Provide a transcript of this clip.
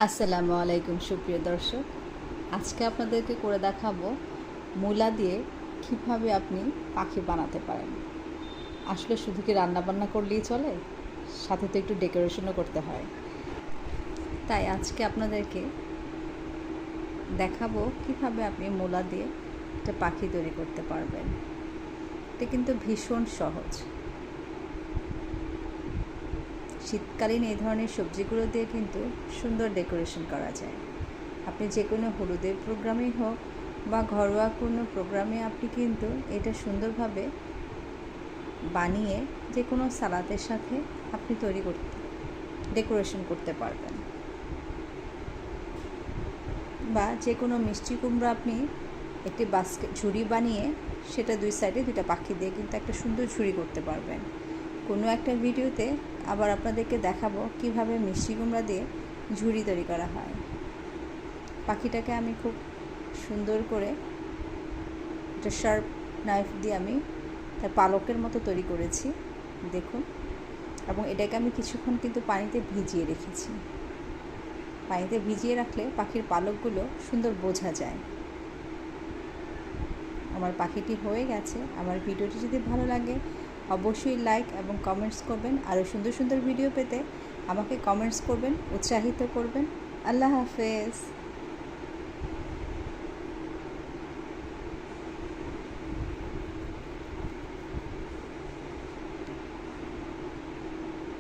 আসসালামু আলাইকুম সুপ্রিয় দর্শক, আজকে আপনাদেরকে করে দেখাবো মূলা দিয়ে কীভাবে আপনি পাখি বানাতে পারেন। আসলে শুধু কি রান্নাবান্না করলেই চলে, সাথে তো একটু ডেকোরেশনও করতে হয়। তাই আজকে আপনাদেরকে দেখাবো কিভাবে আপনি মূলা দিয়ে একটা পাখি তৈরি করতে পারবেন। এটা কিন্তু ভীষণ সহজ। শীতকালীন এই ধরনের সবজিগুলো দিয়ে কিন্তু সুন্দর ডেকোরেশন করা যায়। আপনি যে কোনো হলুদের প্রোগ্রামেই হোক বা ঘরোয়া কোনো প্রোগ্রামে আপনি কিন্তু এটা সুন্দরভাবে বানিয়ে যে কোনো সালাদের সাথে আপনি ডেকোরেশন করতে পারবেন। বা যে কোনো মিষ্টি কুমড়া আপনি একটি বাস্কেট ঝুড়ি বানিয়ে সেটা দুই সাইডে দুইটা পাখি দিয়ে কিন্তু একটা সুন্দর ঝুড়ি করতে পারবেন। কোনো একটা ভিডিওতে আবার আপনাদেরকে দেখাবো কিভাবে মিষ্টি কুমড়া দিয়ে ঝুড়ি তৈরি করা হয়। পাখিটাকে আমি খুব সুন্দর করে একটা শার্প নাইফ দিয়ে আমি তার পালকের মতো তৈরি করেছি, দেখুন। এবং এটাকে আমি কিছুক্ষণ কিন্তু পানিতে ভিজিয়ে রেখেছি। পানিতে ভিজিয়ে রাখলে পাখির পালকগুলো সুন্দর বোঝা যায়। আমার পাখিটি হয়ে গেছে। আমার ভিডিওটি যদি ভালো লাগে অবশ্যই লাইক এবং কমেন্টস করবেন। আরও সুন্দর সুন্দর ভিডিও পেতে আমাকে কমেন্টস করবেন, উৎসাহিত করবেন। আল্লাহ হাফেজ।